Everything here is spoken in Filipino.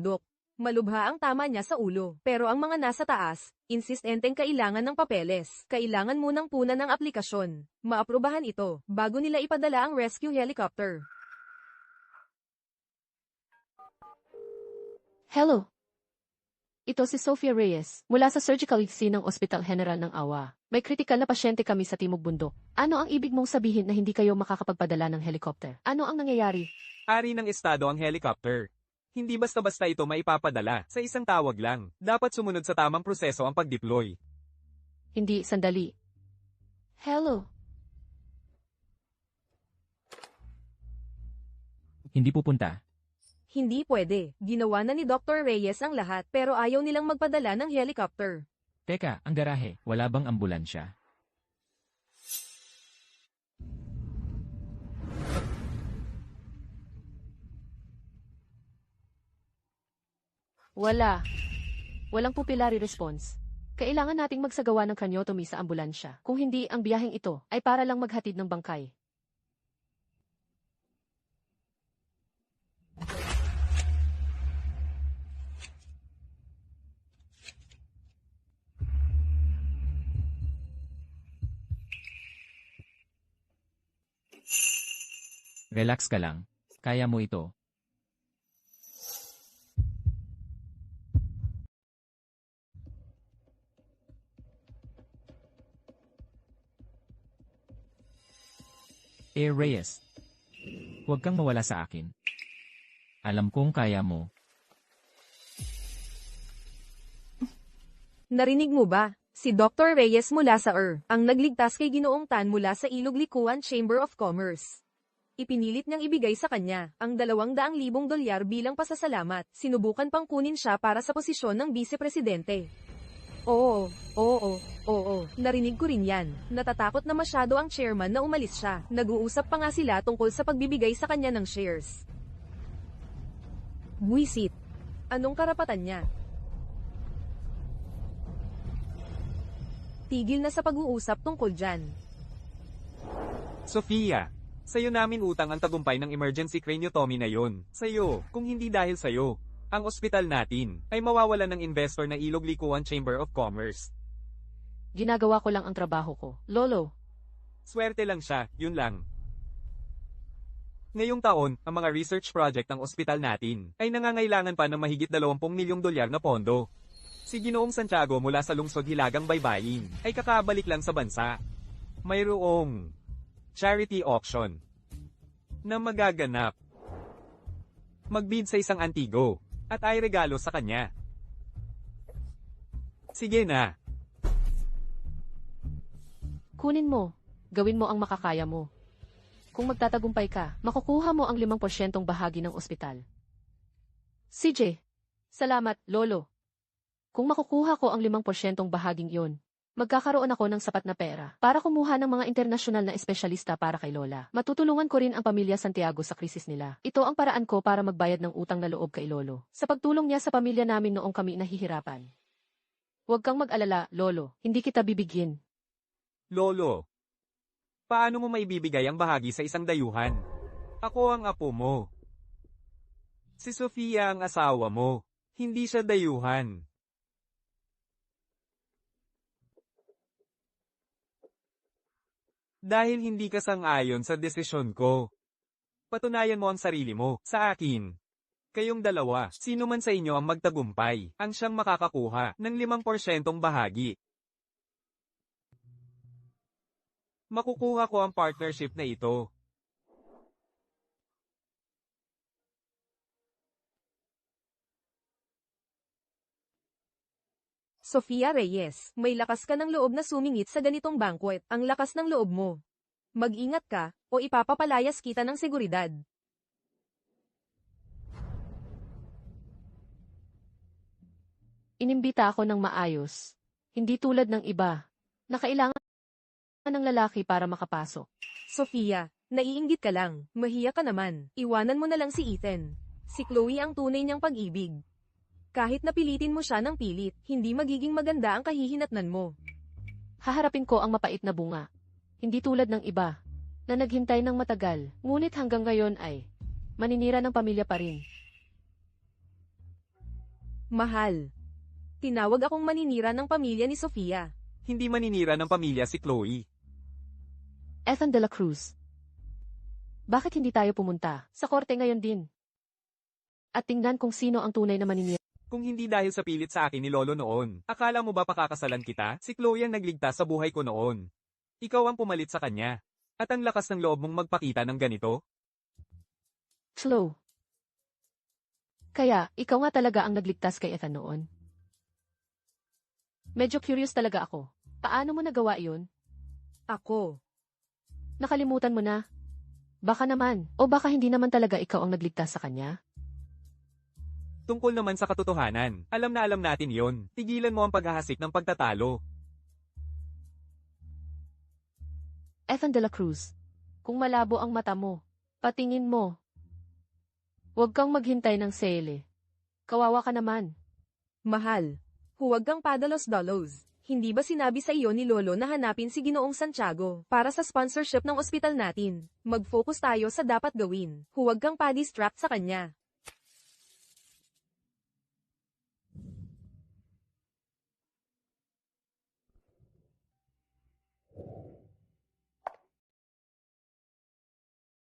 bundok. Malubha ang tama niya sa ulo. Pero ang mga nasa taas, insistenteng kailangan ng papeles. Kailangan munang punan ng aplikasyon. Maaprubahan ito, bago nila ipadala ang rescue helicopter. Hello. Ito si Sofia Reyes, mula sa Surgical Wing ng Ospital General ng Awa. May kritikal na pasyente kami sa Timog Bundok. Ano ang ibig mong sabihin na hindi kayo makakapagpadala ng helicopter? Ano ang nangyayari? Ari ng estado ang helicopter. Hindi basta-basta ito maipapadala sa isang tawag lang. Dapat sumunod sa tamang proseso ang pag-deploy. Hindi, sandali. Hello. Hindi pupunta. Hindi pwede. Ginawa na ni Dr. Reyes ang lahat pero ayaw nilang magpadala ng helicopter. Teka, ang garahe, wala bang ambulansya? Wala. Walang pupilary response. Kailangan nating magsagawa ng craniotomy sa ambulansya. Kung hindi, ang biyaheng ito ay para lang maghatid ng bangkay. Relax ka lang. Kaya mo ito. Reyes. Huwag kang mawala sa akin. Alam kong kaya mo. Narinig mo ba? Si Dr. Reyes mula sa ang nagligtas kay Ginoong Tan mula sa Ilog Likuan Chamber of Commerce. Ipinilit niyang ibigay sa kanya ang $200,000 bilang pasasalamat. Sinubukan pang kunin siya para sa posisyon ng vice-presidente. Oo, narinig ko rin yan. Natatakot na masyado ang chairman na umalis siya. Nag-uusap pa nga sila tungkol sa pagbibigay sa kanya ng shares. Buisit. Anong karapatan niya? Tigil na sa pag-uusap tungkol dyan. Sofia, sa'yo namin utang ang tagumpay ng emergency craniotomy na yon. Sa'yo, kung hindi dahil sa'yo. Ang ospital natin ay mawawala ng investor na Ilog Likuan Chamber of Commerce. Ginagawa ko lang ang trabaho ko. Lolo. Swerte lang siya, yun lang. Ngayong taon, ang mga research project ng ospital natin ay nangangailangan pa ng mahigit $20 milyong na pondo. Si Ginoong Santiago mula sa lungsod Hilagang Baybayin ay kakabalik lang sa bansa. Mayroong charity auction na magaganap. Magbid sa isang antigo at ay regalo sa kanya. Sige na. Kunin mo. Gawin mo ang makakaya mo. Kung magtatagumpay ka, makukuha mo ang 5% bahagi ng ospital. CJ. Salamat, Lolo. Kung makukuha ko ang 5% bahaging iyon, magkakaroon ako ng sapat na pera para kumuha ng mga internasyonal na espesyalista para kay Lola. Matutulungan ko rin ang pamilya Santiago sa krisis nila. Ito ang paraan ko para magbayad ng utang na loob kay Lolo. Sa pagtulong niya sa pamilya namin noong kami nahihirapan. Huwag kang mag-alala, Lolo. Hindi kita bibigyan. Lolo, paano mo maibibigay ang bahagi sa isang dayuhan? Ako ang apo mo. Si Sofia ang asawa mo. Hindi siya dayuhan. Dahil hindi ka sang-ayon sa desisyon ko. Patunayan mo ang sarili mo, sa akin. Kayong dalawa, sino man sa inyo ang magtagumpay, ang siyang makakakuha ng 5% bahagi. Makukuha ko ang partnership na ito. Sofia Reyes, may lakas ka ng loob na sumingit sa ganitong banquet. Ang lakas ng loob mo. Mag-ingat ka, o ipapapalayas kita ng seguridad. Inimbita ako ng maayos. Hindi tulad ng iba, na kailangan ng lalaki para makapasok. Sofia, naiinggit ka lang. Mahiya ka naman. Iwanan mo na lang si Ethan. Si Chloe ang tunay niyang pag-ibig. Kahit napilitin mo siya ng pilit, hindi magiging maganda ang kahihinatnan mo. Haharapin ko ang mapait na bunga. Hindi tulad ng iba, na naghintay ng matagal, ngunit hanggang ngayon ay maninira ng pamilya pa rin. Mahal. Tinawag akong maninira ng pamilya ni Sofia. Hindi maninira ng pamilya si Chloe. Ethan de la Cruz. Bakit hindi tayo pumunta sa korte ngayon din? At tingnan kung sino ang tunay na maninira. Kung hindi dahil sa pilit sa akin ni Lolo noon, akala mo ba pakakasalan kita? Si Chloe ang nagligtas sa buhay ko noon. Ikaw ang pumalit sa kanya. At ang lakas ng loob mong magpakita ng ganito? Chloe. Kaya, ikaw nga talaga ang nagligtas kay Ethan noon. Medyo curious talaga ako. Paano mo nagawa yun? Ako. Nakalimutan mo na? Baka naman, o baka hindi naman talaga ikaw ang nagligtas sa kanya? Tungkol naman sa katotohanan, alam na alam natin yon. Tigilan mo ang paghahasik ng pagtatalo. Ethan de la Cruz. Kung malabo ang mata mo, patingin mo. Huwag kang maghintay ng sele. Kawawa ka naman. Mahal. Huwag kang padalos-dalos. Hindi ba sinabi sa iyo ni Lolo na hanapin si Ginoong Santiago para sa sponsorship ng ospital natin? Mag-focus tayo sa dapat gawin. Huwag kang pa-distract sa kanya.